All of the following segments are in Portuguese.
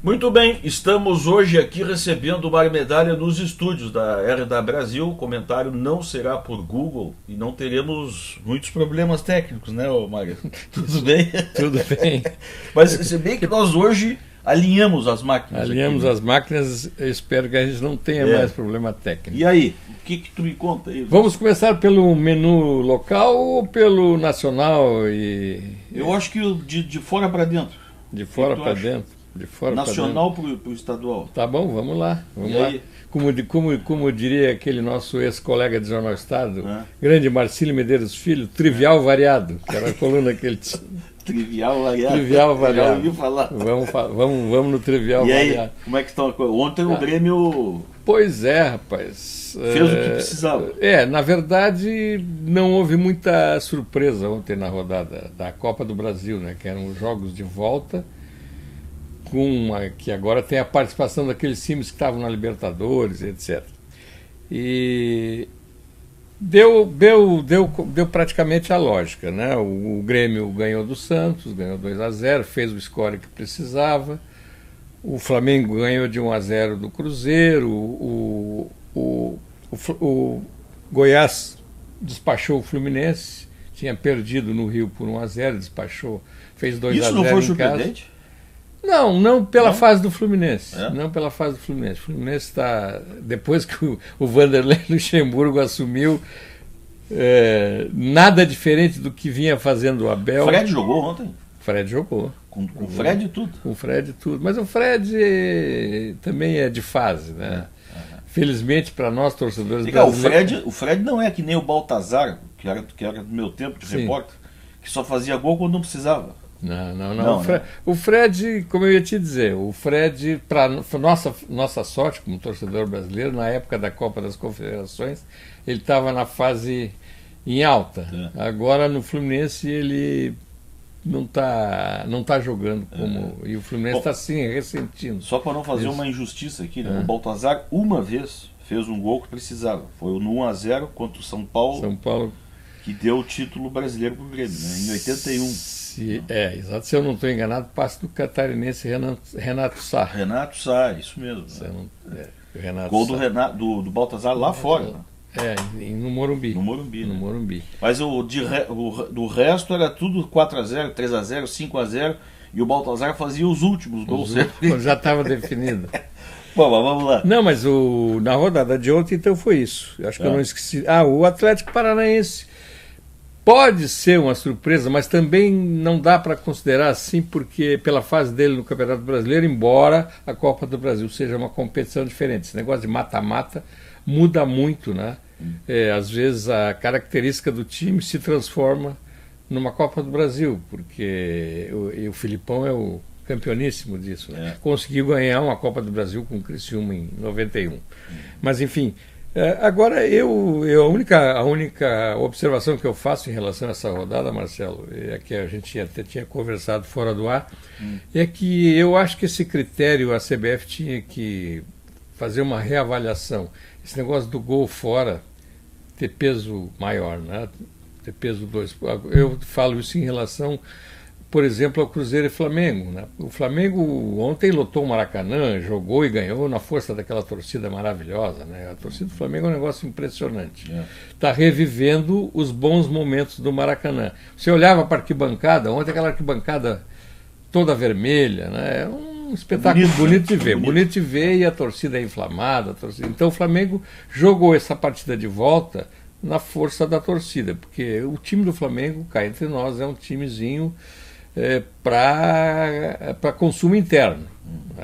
Muito bem, estamos hoje aqui recebendo uma medalha nos estúdios da RDA Brasil. O comentário não será por Google e não teremos muitos problemas técnicos, né, Mário? Tudo bem? Tudo bem. Mas se bem que nós hoje alinhamos as máquinas. Alinhamos aqui, né? As máquinas, eu espero que a gente não tenha mais problema técnico. E aí, o que tu me conta aí? Vamos começar pelo menu local ou pelo nacional? Eu acho que de fora para dentro. De fora para dentro? De fora nacional para o estadual. Tá bom, vamos lá. Vamos e lá. Aí? Como diria aquele nosso ex-colega de Jornal Estado, grande Marcílio Medeiros Filho, trivial variado, que era a coluna que ele tinha. Trivial variado. Trivial variado. Já ouviu falar. Vamos no trivial e variado. Aí, como é que estão? Ontem o Grêmio... Pois é, rapaz. Fez o que precisava. Na verdade, não houve muita surpresa ontem na rodada da Copa do Brasil, né? Que eram os jogos de volta, que agora tem a participação daqueles times que estavam na Libertadores, etc. E deu praticamente a lógica, né? O Grêmio ganhou do Santos, ganhou 2-0, fez o score que precisava. O Flamengo ganhou de 1-0 do Cruzeiro. O Goiás despachou o Fluminense, tinha perdido no Rio por 1-0, despachou, fez 2-0 em casa. Isso não foi surpreendente? Não pela fase do Fluminense. Não pela fase do Fluminense. O Fluminense está, depois que o Vanderlei Luxemburgo assumiu, nada diferente do que vinha fazendo o Abel. O Fred jogou ontem? Fred jogou. Com o Fred e tudo? Com o Fred e tudo. Mas o Fred também é de fase, né? Felizmente para nós, torcedores brasileiros... O Fred não é que nem o Baltazar, que era do meu tempo de repórter, que só fazia gol quando não precisava. Não. O Fred, como eu ia te dizer, o Fred, para nossa sorte como torcedor brasileiro, na época da Copa das Confederações, ele estava na fase em alta. Agora no Fluminense ele não tá jogando como. E o Fluminense está assim, ressentindo. Só para não fazer uma injustiça aqui, né? O Baltazar uma vez fez um gol que precisava. Foi no 1-0 contra o São Paulo, que deu o título brasileiro para o Grêmio, né? Em 81. Exato. Se eu não estou enganado, passe do catarinense Renato Sá. Renato Sá, isso mesmo. Gol do Baltazar lá fora. Né? No Morumbi. No Morumbi. No Morumbi. Mas do resto era tudo 4-0, 3-0, 5-0 e o Baltazar fazia os últimos gols. Já estava definido. Bom, mas vamos lá. Não, mas na rodada de ontem então foi isso. Acho que eu não esqueci. O Atlético Paranaense pode ser uma surpresa, mas também não dá para considerar assim, porque pela fase dele no Campeonato Brasileiro, embora a Copa do Brasil seja uma competição diferente. Esse negócio de mata-mata muda muito, né? Às vezes a característica do time se transforma numa Copa do Brasil, porque o Filipão é o campeoníssimo disso, né? Conseguiu ganhar uma Copa do Brasil com o Criciúma em 91. Mas enfim, agora a única observação que eu faço em relação a essa rodada, Marcelo, é que a gente até tinha conversado fora do ar, é que eu acho que esse critério a CBF tinha que fazer uma reavaliação. Esse negócio do gol fora ter peso maior, né? Ter peso 2. Eu falo isso em relação, por exemplo, ao Cruzeiro e Flamengo, né? O Flamengo ontem lotou o Maracanã, jogou e ganhou na força daquela torcida maravilhosa, né? A torcida do Flamengo é um negócio impressionante. Está revivendo os bons momentos do Maracanã. Você olhava para a arquibancada, ontem aquela arquibancada toda vermelha, né? É um espetáculo bonito de ver. Bonito de ver, e a torcida é inflamada. Então o Flamengo jogou essa partida de volta na força da torcida, porque o time do Flamengo, cá entre nós, é um timezinho para consumo interno,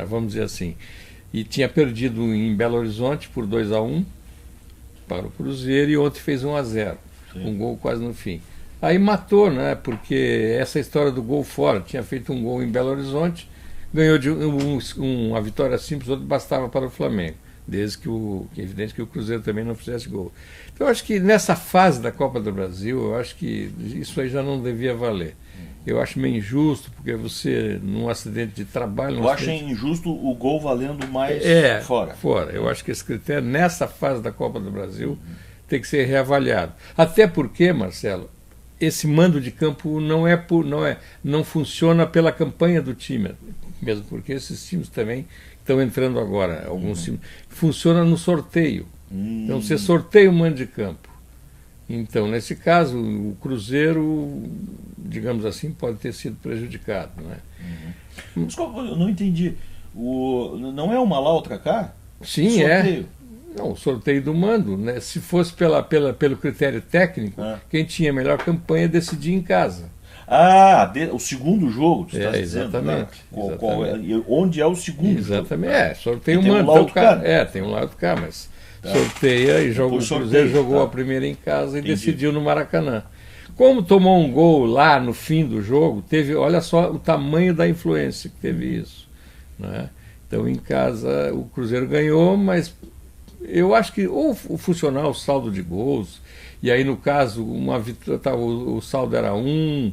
vamos dizer assim. E tinha perdido em Belo Horizonte por 2-1 para o Cruzeiro, e ontem fez 1-0, um gol quase no fim. Aí matou, né? Porque essa história do gol fora, tinha feito um gol em Belo Horizonte, ganhou de uma vitória simples, onde bastava para o Flamengo, desde que é evidente que o Cruzeiro também não fizesse gol. Então eu acho que nessa fase da Copa do Brasil, eu acho que isso aí já não devia valer. Eu acho meio injusto, porque você, num acidente de trabalho... Eu acho injusto o gol valendo mais fora. Fora. Eu acho que esse critério, nessa fase da Copa do Brasil, tem que ser reavaliado. Até porque, Marcelo, esse mando de campo não funciona pela campanha do time, mesmo porque esses times também estão entrando agora, alguns times, funciona no sorteio. Então você sorteia o mando de campo. Então, nesse caso, o Cruzeiro, digamos assim, pode ter sido prejudicado, né? Mas eu não entendi. Não é uma lá, outra cá? Sim, sorteio. Não, o sorteio do mando, né? Se fosse pelo critério técnico, quem tinha a melhor campanha decidia em casa. O segundo jogo, você está dizendo? Exatamente. Onde é o segundo? Exatamente. Sorteio o Tem mando. um lá, outro cá. Tem um lá, outro cá, mas sorteia e o Cruzeiro jogou a primeira em casa e decidiu no Maracanã. Como tomou um gol lá no fim do jogo, olha só o tamanho da influência que teve isso, né? Então em casa o Cruzeiro ganhou, mas eu acho que ou funcionar o saldo de gols, e aí no caso o saldo era 1,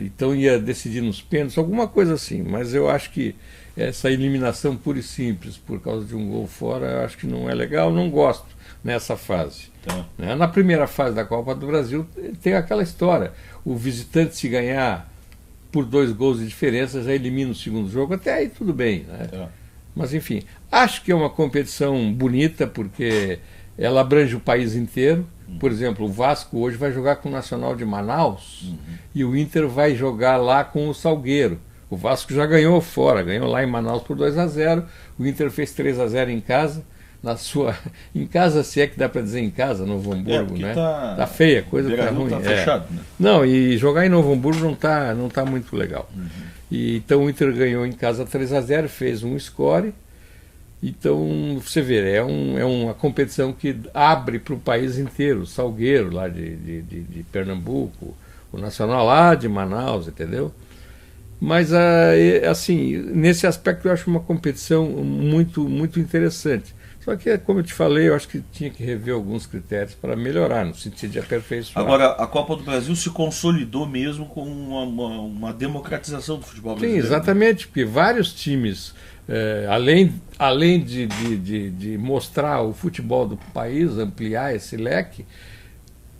então ia decidir nos pênaltis, alguma coisa assim, mas eu acho que essa eliminação pura e simples por causa de um gol fora, eu acho que não é legal, não gosto nessa fase. Né? Na primeira fase da Copa do Brasil tem aquela história, o visitante se ganhar por 2 gols de diferença já elimina o segundo jogo, até aí tudo bem, né? Mas enfim, acho que é uma competição bonita porque ela abrange o país inteiro. Por exemplo, o Vasco hoje vai jogar com o Nacional de Manaus e o Inter vai jogar lá com o Salgueiro. O Vasco já ganhou fora, ganhou lá em Manaus por 2-0, o Inter fez 3-0 em casa, em casa, se é que dá para dizer em casa, Novo Hamburgo, né? Tá feia, a coisa tá ruim. Tá fechado, né? Não, e jogar em Novo Hamburgo não tá muito legal. E, então o Inter ganhou em casa 3-0, fez um score. Então, você vê, é uma competição que abre para o país inteiro, o Salgueiro lá de Pernambuco, o Nacional lá de Manaus, entendeu? Mas, assim, nesse aspecto eu acho uma competição muito, muito interessante. Só que, como eu te falei, eu acho que tinha que rever alguns critérios para melhorar, no sentido de aperfeiçoar. Agora, a Copa do Brasil se consolidou mesmo com uma democratização do futebol brasileiro. Sim, exatamente, porque vários times, além de mostrar o futebol do país, ampliar esse leque,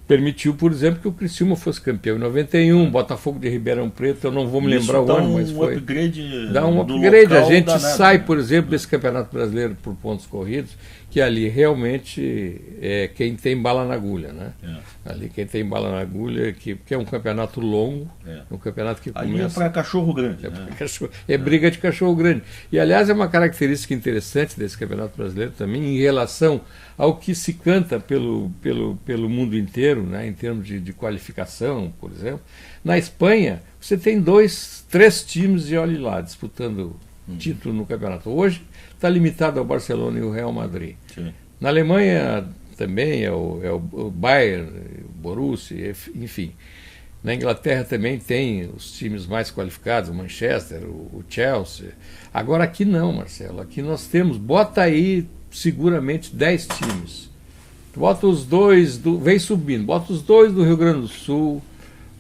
permitiu, por exemplo, que o Criciúma fosse campeão em 91, Botafogo de Ribeirão Preto, eu não vou me lembrar o ano, mas foi. Dá um upgrade. A gente sai, por exemplo, desse Campeonato Brasileiro por pontos corridos, que ali realmente é quem tem bala na agulha, né? Ali quem tem bala na agulha, que é um campeonato longo, um campeonato que começa... Ali é para cachorro grande. É briga de cachorro grande. E, aliás, é uma característica interessante desse Campeonato Brasileiro também, em relação ao que se canta pelo mundo inteiro, né, em termos de qualificação, por exemplo. Na Espanha, você tem 2, 3 times, e olhe lá, disputando título no campeonato. Hoje está limitado ao Barcelona e o Real Madrid. Sim. Na Alemanha também é o Bayern, o Borussia, enfim. Na Inglaterra também tem os times mais qualificados, o Manchester, o Chelsea. Agora aqui não, Marcelo. Aqui nós temos, bota aí seguramente 10 times. Bota os 2, vem subindo, bota os 2 do Rio Grande do Sul,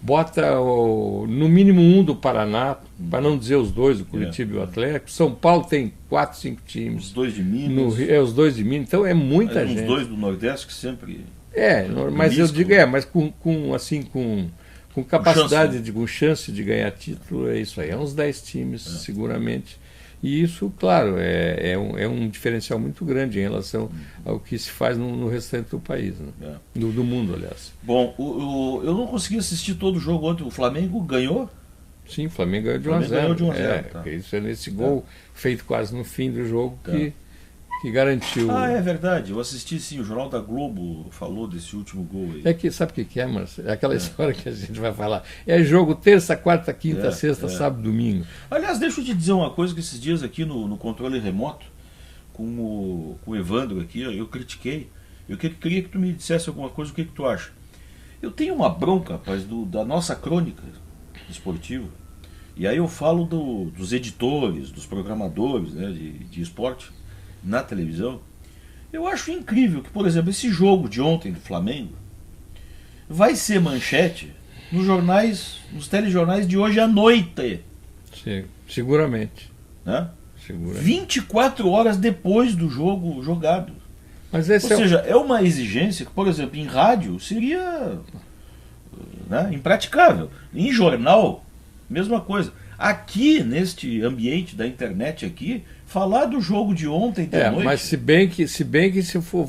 bota no mínimo 1 do Paraná, para não dizer os 2, o Curitiba e o Atlético. São Paulo tem 4, 5 times. Os 2 de Minas. Os 2 de Minas, então é muita gente. Os 2 do Nordeste que sempre... mas eu digo, mas com capacidade, com chance de ganhar título, é isso aí. É uns 10 times, seguramente. E isso, claro, é um diferencial muito grande em relação ao que se faz no restante do país, né? Do mundo, aliás. Bom, eu não consegui assistir todo o jogo ontem. O Flamengo ganhou? Sim, o Flamengo ganhou de 1-0. Ganhou de 1-0. Tá. Isso é nesse gol feito quase no fim do jogo que garantiu. É verdade. Eu assisti, sim. O Jornal da Globo falou desse último gol aí. É que, sabe o que é, Marcelo? É aquela história que a gente vai falar. É jogo terça, quarta, quinta, sexta, sábado, domingo. Aliás, deixa eu te dizer uma coisa que esses dias aqui no controle remoto, com o Evandro aqui, eu critiquei. Eu queria que tu me dissesse alguma coisa, o que tu acha. Eu tenho uma bronca, rapaz, da nossa crônica esportiva. E aí eu falo dos editores, dos programadores, né, de esporte na televisão. Eu acho incrível que, por exemplo, esse jogo de ontem do Flamengo vai ser manchete nos telejornais de hoje à noite. Sim, seguramente. Né? 24 horas depois do jogo jogado. Mas seja, é uma exigência que, por exemplo, em rádio seria né? Impraticável. Em jornal, mesma coisa. Aqui, neste ambiente da internet aqui, falar do jogo de ontem de noite... Mas se bem que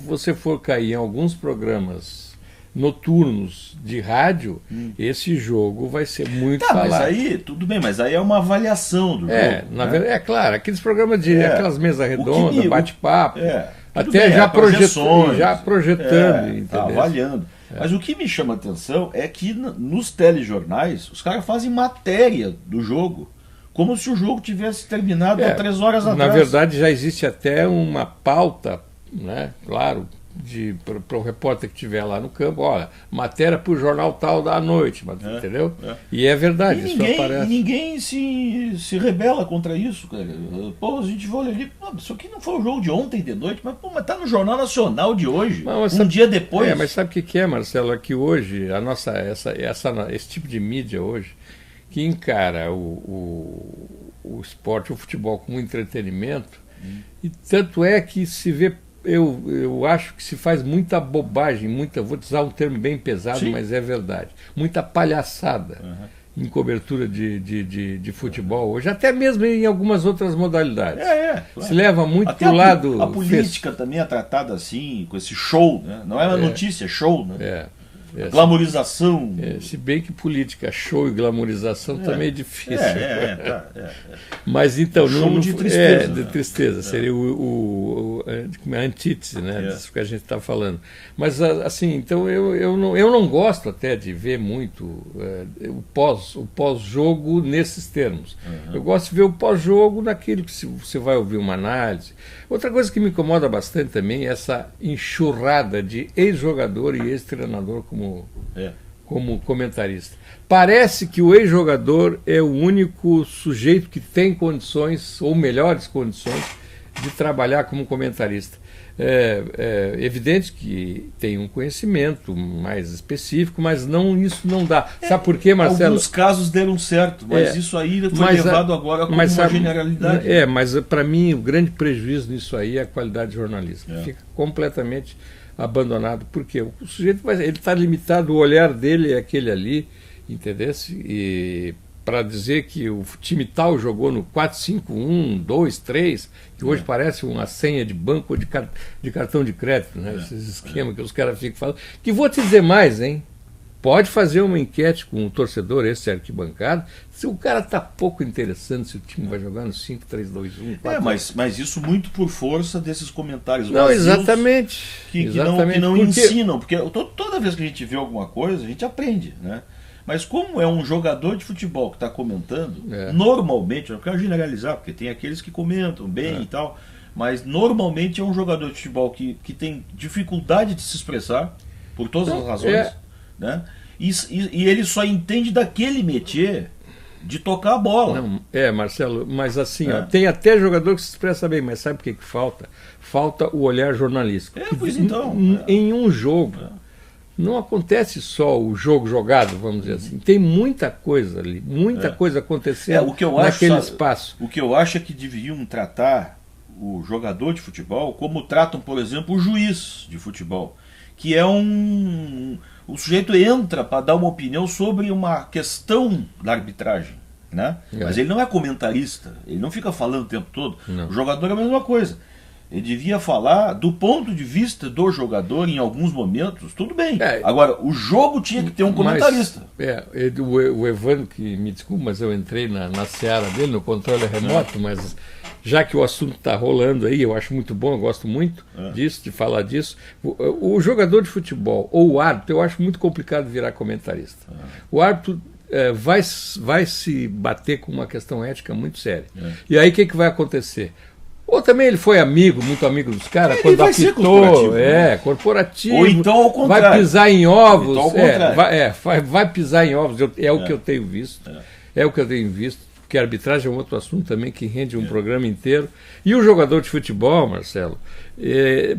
você for cair em alguns programas noturnos de rádio, esse jogo vai ser muito falado. Mas aí, tudo bem, mas aí é uma avaliação do jogo. Verdade, é claro, aqueles programas de aquelas mesas redondas, bate-papo, até bem, já projetando, entendeu? Avaliando. Mas o que me chama a atenção é que nos telejornais os caras fazem matéria do jogo, como se o jogo tivesse terminado há 3 horas atrás. Na verdade, já existe até uma pauta, né, claro, para o repórter que estiver lá no campo, olha, matéria para o jornal tal da noite, entendeu? E é verdade, isso aparece. E ninguém se rebela contra isso, cara. Pô, a gente vai olhar ali, isso aqui não foi o jogo de ontem de noite, mas tá no Jornal Nacional de hoje, dia depois. Mas sabe o que é, Marcelo? É que hoje, esse tipo de mídia hoje, que encara o esporte, o futebol como entretenimento, e tanto é que se vê. Eu acho que se faz muita bobagem, vou usar um termo bem pesado, Sim. mas é verdade, muita palhaçada em cobertura de futebol hoje, até mesmo em algumas outras modalidades. Claro. Se leva muito para o lado... A política também é tratada assim, com esse show, né? Não é uma notícia, é show, né? Glamorização. Se bem que política, show e glamorização também é difícil. Mas então... Show de tristeza. De tristeza. Seria a antítese, né, disso que a gente está falando. Mas, assim, então eu não gosto até de ver muito o pós-jogo nesses termos. Eu gosto de ver o pós-jogo naquilo que você vai ouvir uma análise. Outra coisa que me incomoda bastante também é essa enxurrada de ex-jogador e ex-treinador como comentarista. Parece que o ex-jogador é o único sujeito que tem condições, ou melhores condições, de trabalhar como comentarista. É evidente que tem um conhecimento mais específico, mas isso não dá. Sabe por quê, Marcelo? Alguns casos deram certo, mas isso aí foi levado agora como uma generalidade. Mas para mim o grande prejuízo nisso aí é a qualidade jornalística. Fica completamente abandonado, porque o sujeito ele está limitado, o olhar dele é aquele ali, entendeu? E para dizer que o time tal jogou no 4-5-1, 2-3, que hoje parece uma senha de banco ou de cartão de crédito, né? Esses esquemas que os caras ficam falando. Que vou te dizer mais, hein? Pode fazer uma enquete com um torcedor, esse arquibancada, se o cara está pouco interessante se o time vai jogar no 5-3-2-1. Mas isso muito por força desses comentários vazios. Exatamente. Que não ensinam, porque toda vez que a gente vê alguma coisa, a gente aprende, né? Mas como é um jogador de futebol que está comentando, normalmente, eu não quero generalizar, porque tem aqueles que comentam bem e tal, mas normalmente é um jogador de futebol que tem dificuldade de se expressar, por todas as razões, né? E ele só entende daquele métier de tocar a bola. Não, Marcelo, mas assim, tem até jogador que se expressa bem, mas sabe o que falta? Falta o olhar jornalístico. Em um jogo, não acontece só o jogo jogado, vamos dizer assim. Tem muita coisa ali, muita coisa acontecendo naquele espaço. O que eu acho é que deveriam tratar o jogador de futebol como tratam, por exemplo, o juiz de futebol, que é o sujeito entra para dar uma opinião sobre uma questão da arbitragem, né? Mas ele não é comentarista, ele não fica falando o tempo todo. O jogador é a mesma coisa. Ele devia falar do ponto de vista do jogador em alguns momentos, tudo bem. Agora, o jogo tinha que ter um comentarista. O Evandro, que me desculpa, mas eu entrei na seara dele, no controle remoto, mas já que o assunto está rolando aí, eu acho muito bom, eu gosto muito disso, de falar disso. O jogador de futebol, ou o árbitro, eu acho muito complicado virar comentarista. O árbitro vai se bater com uma questão ética muito séria. E aí o que vai acontecer? Ou também ele foi muito amigo dos caras, quando apitou, corporativo. Ou então ao contrário. Vai pisar em ovos. Vai pisar em ovos, o que eu tenho visto. É o que eu tenho visto, porque a arbitragem é um outro assunto também que rende um programa inteiro. E o jogador de futebol, Marcelo,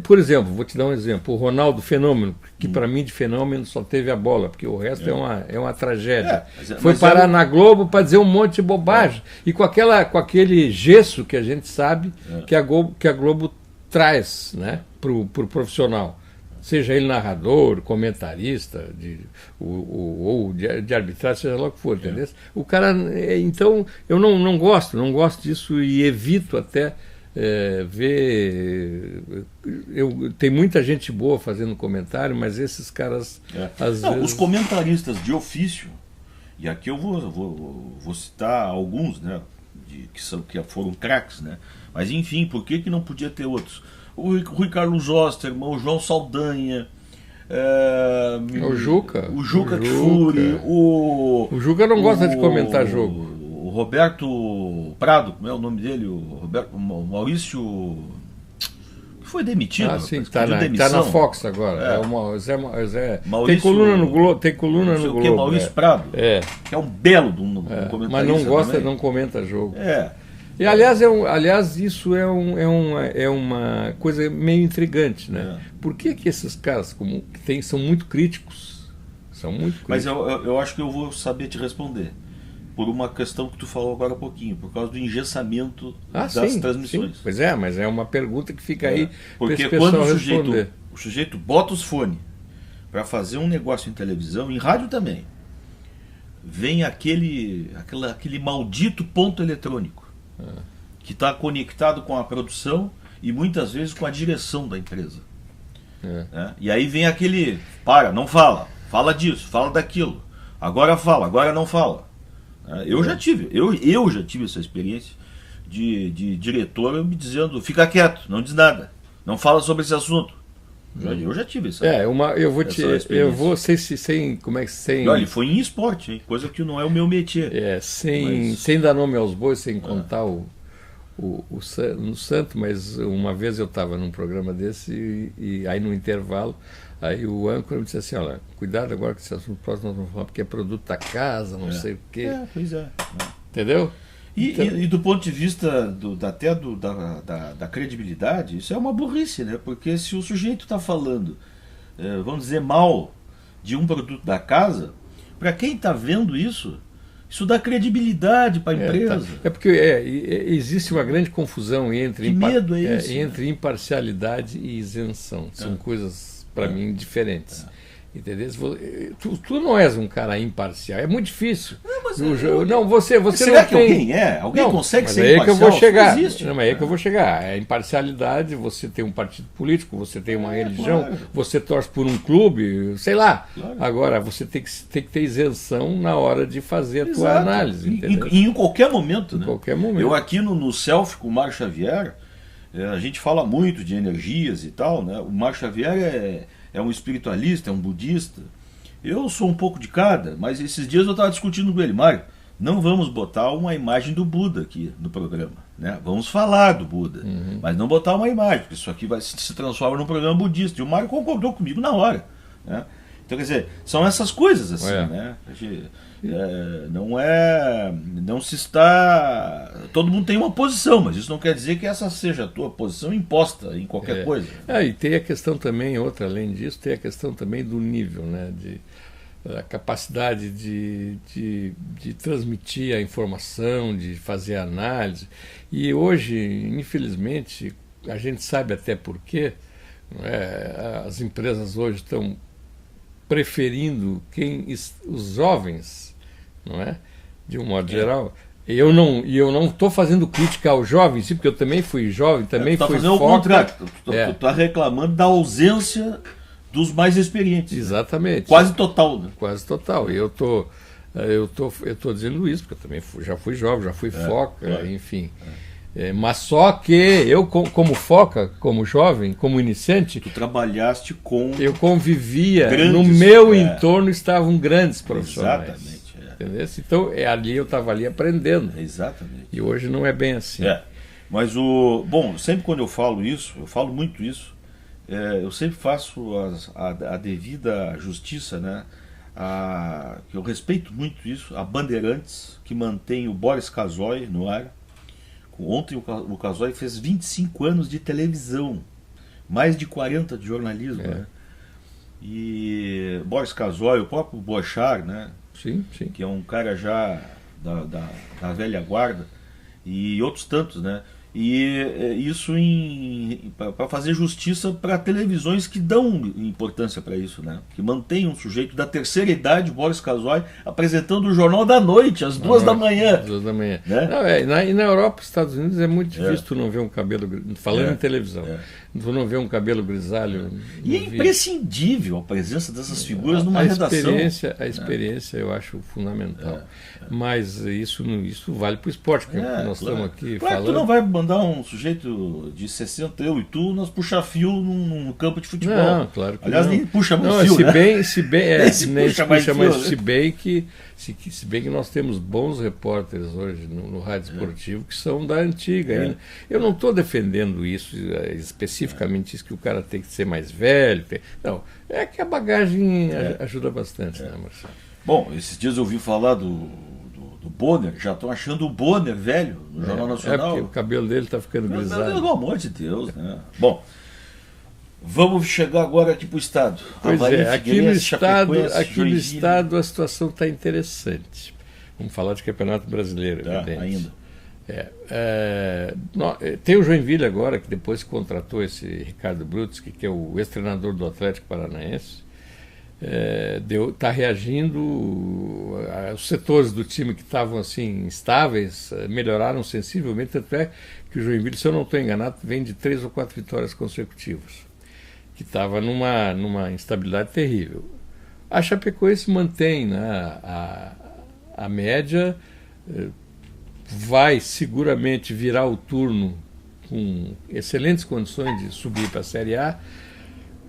por exemplo, vou te dar um exemplo, o Ronaldo Fenômeno, que para mim de fenômeno só teve a bola, porque o resto é uma tragédia. Foi parar na Globo para dizer um monte de bobagem. E com aquele gesso que a gente sabe que a Globo traz, né, pro profissional. seja ele narrador, comentarista, ou de arbitragem, seja lá o que for, entendeu? O cara, então, eu não gosto disso e evito até ver. Tem muita gente boa fazendo comentário, mas esses caras, às vezes... Os comentaristas de ofício, e aqui eu vou citar alguns, né, que foram craques, né? Mas enfim, por que não podia ter outros? O Rui Carlos Osterman, o João Saldanha, o Juca Kfouri, o Juca não gosta de comentar jogo. O Roberto Prado, como é o nome dele? O Maurício, que foi demitido. Sim, está na Fox agora. Maurício, tem coluna no Globo. Maurício Prado, que é um belo de um comentarista. Mas não gosta, também. Não comenta jogo. E aliás, isso é uma coisa meio intrigante, né? Por que esses caras são muito críticos? Mas eu acho que eu vou saber te responder. Por uma questão que tu falou agora há pouquinho, por causa do engessamento das transmissões. Sim. Pois mas é uma pergunta que fica aí para esse pessoal quando responder. O sujeito bota os fones para fazer um negócio em televisão, em rádio também, vem aquele maldito ponto eletrônico que está conectado com a produção e muitas vezes com a direção da empresa. E aí vem aquele, não fala disso, fala daquilo, agora fala, agora não fala. Eu já tive essa experiência de diretor me dizendo, fica quieto, não diz nada, não fala sobre esse assunto. Eu já tive essa. Eu vou sem como é que sem. Olha, foi em esporte, hein? Coisa que não é o meu métier. Sem dar nome aos bois, sem contar no santo, mas uma vez eu estava num programa desse e aí no intervalo, aí o âncora me disse assim, olha, cuidado agora com esse assunto próximo nós vamos falar, porque é produto da casa, não sei o quê. Pois é. Entendeu? E do ponto de vista da credibilidade, isso é uma burrice, né? Porque se o sujeito está falando, vamos dizer, mal de um produto da casa, para quem está vendo isso dá credibilidade para a empresa. Porque existe uma grande confusão entre imparcialidade e isenção. São coisas, para mim, diferentes. Entendeu? Tu não és um cara imparcial, é muito difícil. Você será não que alguém é? Alguém consegue ser imparcial? Que eu vou chegar. Existe. É aí que eu vou chegar. A imparcialidade, você tem um partido político, você tem uma religião, você torce por um clube, sei lá. Claro. Agora, você tem que ter isenção na hora de fazer a tua análise. Em qualquer momento. Em qualquer momento. Eu aqui no Selfie com o Mário Xavier, a gente fala muito de energias e tal, né? O Mário Xavier é um espiritualista, é um budista. Eu sou um pouco de cada, mas esses dias eu estava discutindo com ele, Mário, não vamos botar uma imagem do Buda aqui no programa, né? Vamos falar do Buda, mas não botar uma imagem, porque isso aqui se transforma num programa budista. E o Mário concordou comigo na hora, né? Então, quer dizer, são essas coisas assim, né? Não se está... Todo mundo tem uma posição, mas isso não quer dizer que essa seja a tua posição imposta em qualquer coisa. E tem a questão também, além disso, tem a questão também do nível, né? A capacidade de transmitir a informação, de fazer a análise. E hoje, infelizmente, a gente sabe até por quê, as empresas hoje estão preferindo os jovens, não é? De um modo geral. E eu não estou fazendo crítica aos jovens, porque eu também fui jovem, também fui fazendo o contrário. Tu está reclamando da ausência dos mais experientes. Exatamente. Quase total. Né? Quase total. E eu tô dizendo isso, porque eu também já fui jovem, já fui foca, enfim. Mas só que eu, como foca, como jovem, como iniciante... Tu trabalhaste com... Eu convivia, no meu entorno estavam grandes profissionais. Exatamente. Entendeu? Então, eu estava ali aprendendo. Exatamente. E hoje não é bem assim. Mas sempre quando eu falo isso, eu falo muito isso, eu sempre faço a devida justiça, né? Eu respeito muito isso, a Bandeirantes, que mantém o Boris Casoy no ar. Ontem o Casoy fez 25 anos de televisão, mais de 40 de jornalismo, né? E Boris Casoy, o próprio Boechat, né? Sim. Que é um cara já da velha guarda, e outros tantos, né? isso para fazer justiça para televisões que dão importância para isso, né? Que mantém um sujeito da terceira idade, Boris Casoy, apresentando o Jornal da Noite, às 2 da manhã. 2 da manhã. Né? Não, e na Europa, Estados Unidos, é muito difícil tu não ver um cabelo, falando em televisão, tu não ver um cabelo grisalho. E é imprescindível a presença dessas figuras numa redação. A experiência eu acho fundamental. Mas isso vale para o esporte, que nós estamos aqui falando. Tu não vai mandar um sujeito de 60, eu e tu, nós puxar fio num campo de futebol. Não, claro que aliás, não. Nem puxa mais fio, se bem que nós temos bons repórteres hoje no rádio esportivo que são da antiga. Eu não estou defendendo isso, especificamente isso que o cara tem que ser mais velho. Não, é que a bagagem ajuda bastante, né, Marcelo? Bom, esses dias eu ouvi falar do Bonner, já estão achando o Bonner velho no Jornal Nacional. Porque o cabelo dele está ficando grisalho. Pelo amor de Deus, né? Bom, vamos chegar agora aqui para o Estado. Pois aqui no Estado a situação está interessante. Vamos falar de Campeonato Brasileiro, ainda. Tem o Joinville agora, que depois contratou esse Ricardo Brutski, que é o ex-treinador do Atlético Paranaense. Está reagindo, os setores do time que estavam assim instáveis melhoraram sensivelmente, tanto é que o Joinville, se eu não estou enganado, vem de 3 ou 4 vitórias consecutivas, que estava numa instabilidade terrível. A Chapecoense mantém, né, a média, vai seguramente virar o turno com excelentes condições de subir para a Série A.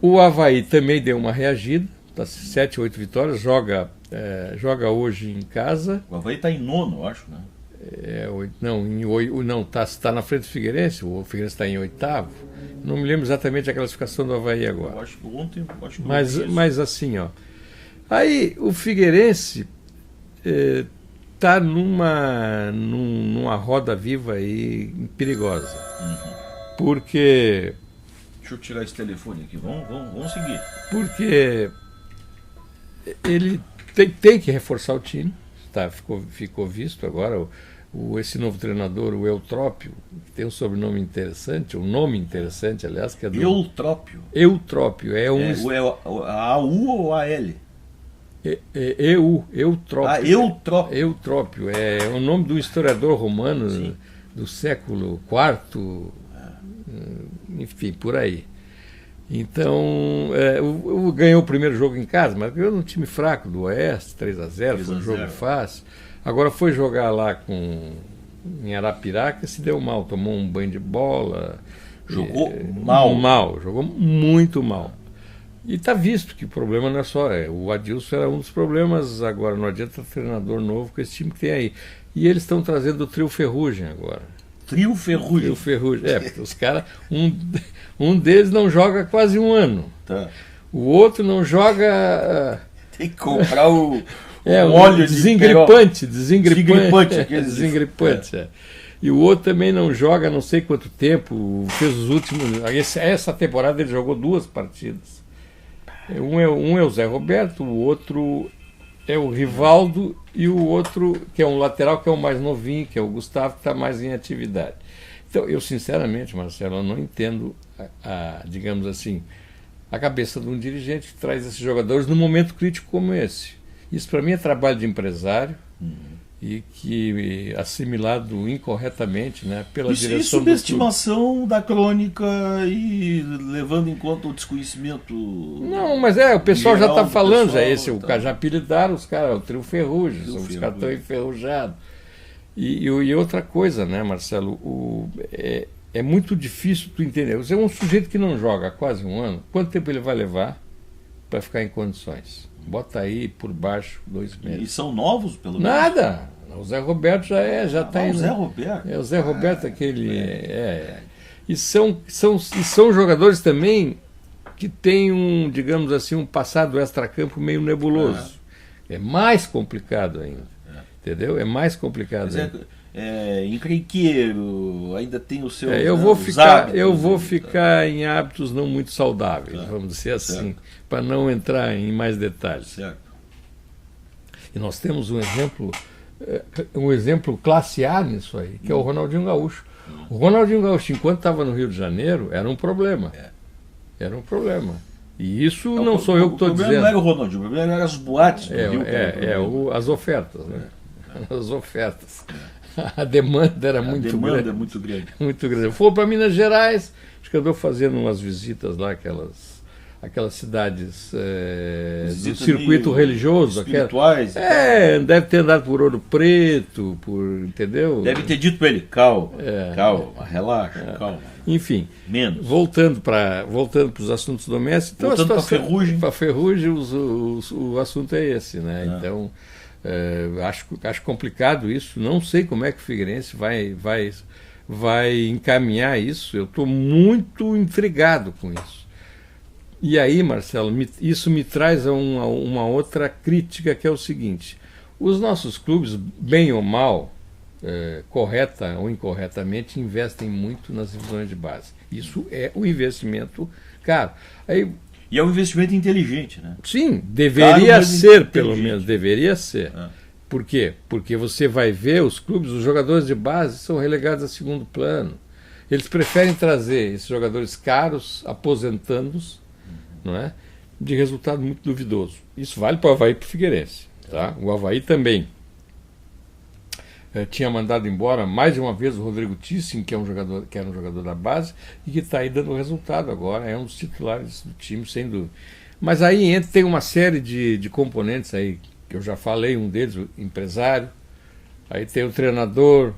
O Avaí também deu uma reagida, 7, 8 vitórias, joga hoje em casa. O Avaí está em 9º, eu acho, né? Está na frente do Figueirense, o Figueirense está em 8º. Não me lembro exatamente a classificação do Avaí agora. Eu acho que ontem. Mas assim, aí o Figueirense está numa roda viva aí perigosa. Porque. Deixa eu tirar esse telefone aqui, vamos seguir. Porque ele tem que reforçar o time, ficou visto agora. Esse novo treinador, o Eutrópio, que tem um sobrenome interessante, um nome interessante, aliás, que é do... Eutrópio. Eutrópio, a AU ou a L? Eutrópio. Eutrópio, é o nome do historiador romano do século IV, enfim, por aí. Então, ganhou o primeiro jogo em casa, mas ganhou num time fraco do Oeste, 3-0, foi um jogo fácil. Agora foi jogar lá em Arapiraca, se deu mal, tomou um banho de bola. Jogou jogou muito mal. E está visto que o problema não é só. O Adilson era um dos problemas, agora não adianta treinador novo com esse time que tem aí. E eles estão trazendo o Trio Ferrugem agora. Trio Ferrugem? Trio Ferrugem, porque os caras, um deles não joga quase um ano. Tá. O outro não joga. Tem que comprar o óleo desengripante. E o outro também não joga não sei quanto tempo, fez os últimos. Essa temporada ele jogou 2 partidas. Um é o Zé Roberto, o outro é o Rivaldo e o outro, que é um lateral, que é o mais novinho, que é o Gustavo, que está mais em atividade. Então, eu sinceramente, Marcelo, eu não entendo, digamos assim, a cabeça de um dirigente que traz esses jogadores num momento crítico como esse. Isso para mim é trabalho de empresário e que assimilado incorretamente, né, pela direção e subestimação da crônica e levando em conta o desconhecimento. Não, mas o pessoal já está falando, o Cajapilidar, os caras, o Trio Ferrugem, os caras estão enferrujados. E outra coisa, né, Marcelo, é muito difícil tu entender. Você é um sujeito que não joga há quase um ano, quanto tempo ele vai levar para ficar em condições? Bota aí por baixo 2 meses. E são novos, pelo menos? Nada. O Zé Roberto já está indo. O Zé Roberto? O Zé Roberto, aquele. E são jogadores também que têm digamos assim, um passado extracampo meio nebuloso. É mais complicado ainda. Entendeu? É mais complicado ainda. Encrenqueiro, ainda tem o seu. Eu vou ficar em hábitos não muito saudáveis, vamos dizer assim, para não entrar em mais detalhes. Certo. E nós temos um exemplo classe A nisso aí, que é o Ronaldinho Gaúcho. O Ronaldinho Gaúcho, enquanto estava no Rio de Janeiro, era um problema. Era um problema. E isso não sou eu que estou dizendo. O problema não era o Ronaldinho, o problema era as boates. As ofertas. Né? As ofertas. A demanda era muito grande. A demanda é muito grande. Muito grande. Eu fui para Minas Gerais, acho que eu andou fazendo umas visitas lá, aquelas cidades do circuito religioso. Espirituais. Deve ter andado por Ouro Preto, entendeu? Deve ter dito para ele, calma, relaxa, calma. Enfim, menos. Voltando para os assuntos domésticos, então voltando para a Ferrugem. Para a Ferrugem, o assunto é esse, né? Então, acho complicado isso. Não sei como é que o Figueirense vai encaminhar isso. Eu estou muito intrigado com isso. E aí, Marcelo, isso me traz a uma outra crítica, que é o seguinte: os nossos clubes, bem ou mal, correta ou incorretamente, investem muito nas divisões de base. Isso é um investimento caro. E é um investimento inteligente, né? Sim, deveria ser, pelo menos, deveria ser. Por quê? Porque você vai ver os clubes, os jogadores de base são relegados a segundo plano. Eles preferem trazer esses jogadores caros, aposentando-os, não é? De resultado muito duvidoso. Isso vale para o Avaí e para o Figueirense. Tá? O Avaí também tinha mandado embora mais de uma vez o Rodrigo Thyssen, que era um jogador da base, e que está aí dando resultado agora, é um dos titulares do time, sem dúvida. Mas aí tem uma série de componentes aí, que eu já falei, um deles, o empresário, aí tem o treinador,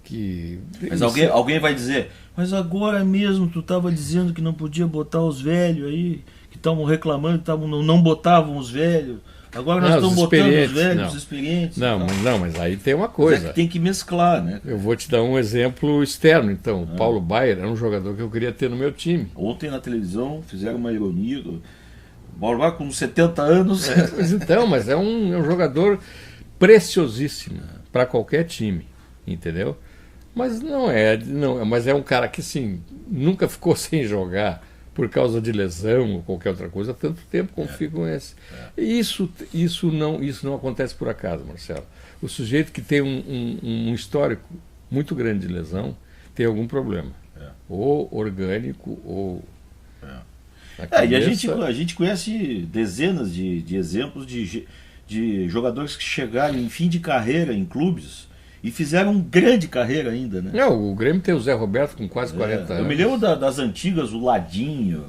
que... Mas alguém vai dizer, mas agora mesmo tu estava dizendo que não podia botar os velhos aí, que estavam reclamando, não botavam os velhos. Agora nós estamos botando os velhos, os experientes. Não, mas aí tem uma coisa. Mas é que tem que mesclar, né? Eu vou te dar um exemplo externo, então. O Paulo Baier era um jogador que eu queria ter no meu time. Ontem na televisão fizeram uma ironia. O Paulo Baier com 70 anos. Mas é um jogador preciosíssimo para qualquer time, entendeu? Mas mas é um cara que, assim, nunca ficou sem jogar por causa de lesão ou qualquer outra coisa, há tanto tempo como ficam esse. Isso não acontece por acaso, Marcelo. O sujeito que tem um histórico muito grande de lesão tem algum problema. Ou orgânico, ou... E a gente conhece dezenas de exemplos de jogadores que chegaram em fim de carreira em clubes e fizeram grande carreira ainda, né? O Grêmio tem o Zé Roberto com quase 40 anos. Eu me lembro das antigas, o Ladinho,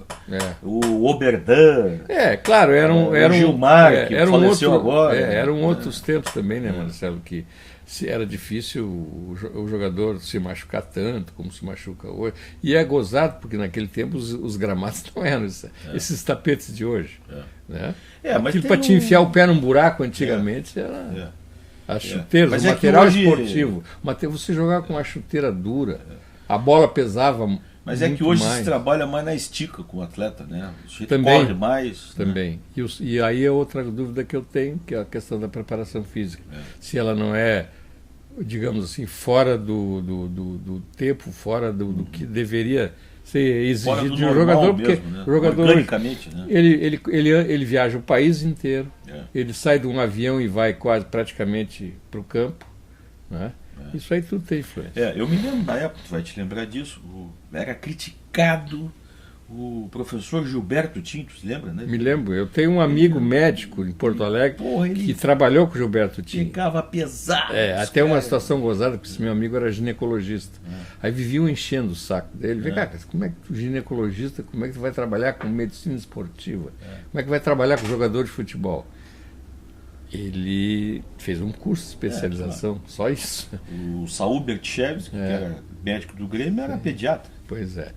o Oberdan. Claro, era o Gilmar, que faleceu agora. Eram outros tempos também, né, Marcelo? Que era difícil o jogador se machucar tanto como se machuca hoje. E é gozado, porque naquele tempo os gramados não eram esses tapetes de hoje. Né? Mas para te enfiar o pé num buraco antigamente era... As chuteiras, o material esportivo. Você jogar com uma chuteira dura, a bola pesava. Mas é que hoje se trabalha mais na estica com o atleta, né? Também, corre mais. Também. Né? E aí é outra dúvida que eu tenho, que é a questão da preparação física. Se ela não é, digamos assim, fora do tempo, fora do que deveria ser exigido de um jogador, porque mesmo, né? O jogador organicamente, né? ele viaja o país inteiro, ele sai de um avião e vai praticamente para o campo, né? Isso aí tudo tem influência. Eu me lembro na época, tu vai te lembrar disso, era criticado o professor Gilberto Tinto, se lembra, né? Me lembro, eu tenho um amigo médico em Porto Alegre que trabalhou com o Gilberto Tinto. Ficava pesado. Até uma situação gozada, porque esse meu amigo era ginecologista. Aí viviam enchendo o saco dele. Vem cá, como é que tu, ginecologista, como é que tu vai trabalhar com medicina esportiva? Como é que vai trabalhar com jogador de futebol? Ele fez um curso de especialização, só isso. O Saúl Bertchevski, que era médico do Grêmio, era pediatra. Pois é.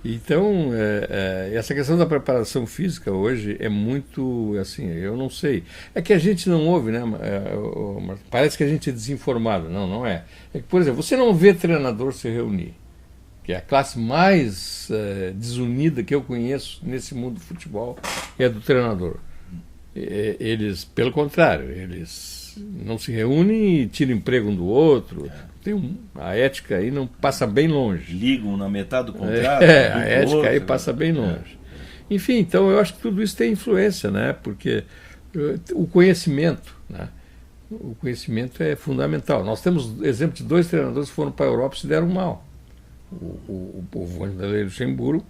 Então, essa questão da preparação física hoje é muito, assim, eu não sei. É que a gente não ouve, né? Parece que a gente é desinformado. Não é. É que, por exemplo, você não vê treinador se reunir, que é a classe mais desunida que eu conheço nesse mundo do futebol, é do treinador. Eles, pelo contrário, eles não se reúnem e tiram emprego um do outro. A ética aí não passa bem longe. Ligam na metade do contrato. A ética aí passa bem longe. Enfim, então eu acho que tudo isso tem influência, né? Porque o conhecimento, né? O conhecimento é fundamental. Nós temos exemplo de 2 treinadores que foram para a Europa e se deram mal. o Vanderlei Luxemburgo,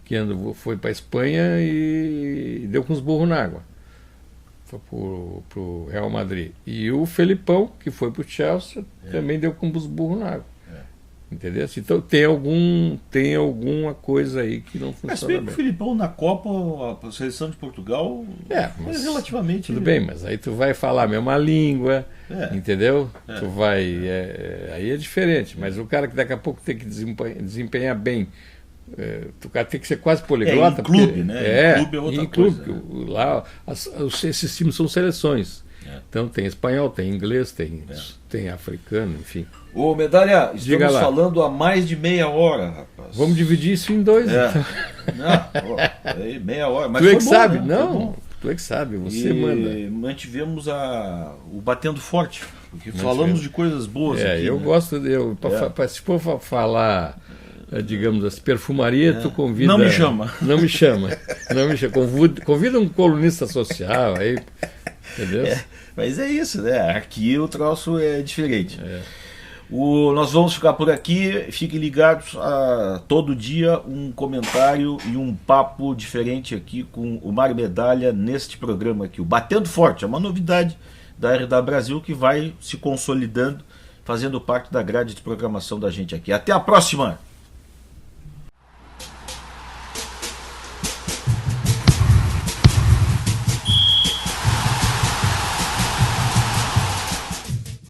que foi para a Espanha e deu com os burros na água. Foi pro Real Madrid. E o Felipão, que foi pro Chelsea, também deu com os burros na água. Entendeu? Então tem alguma coisa aí que não funciona. Mas bem que bem. o Filipão na Copa, a seleção de Portugal foi relativamente. Tudo bem, mas aí tu vai falar a mesma língua, entendeu? Tu vai. Aí é diferente. Mas o cara que daqui a pouco tem que desempenhar bem. O cara tem que ser quase poliglota. Em clube, né? Em clube é outra coisa. Lá, esses times são seleções. Então tem espanhol, tem inglês, tem africano, enfim. Ô, Medalha, estamos falando há mais de meia hora, rapaz. Vamos dividir isso em dois, então. Não, meia hora. Mas tu é que bom, sabe? né? Não, tu é que sabe, você manda. Mantivemos o Batendo Forte, porque falamos de coisas boas aqui. Eu gosto, se for falar, digamos assim, perfumaria, tu convida... Não me chama. Não me chama. Convida um colunista social aí, entendeu? Mas é isso, né? Aqui o troço é diferente. Nós vamos ficar por aqui. Fiquem ligados a todo dia um comentário e um papo diferente aqui com o Mário Medalha neste programa aqui, o Batendo Forte. É uma novidade da RW Brasil que vai se consolidando, fazendo parte da grade de programação da gente aqui. Até a próxima!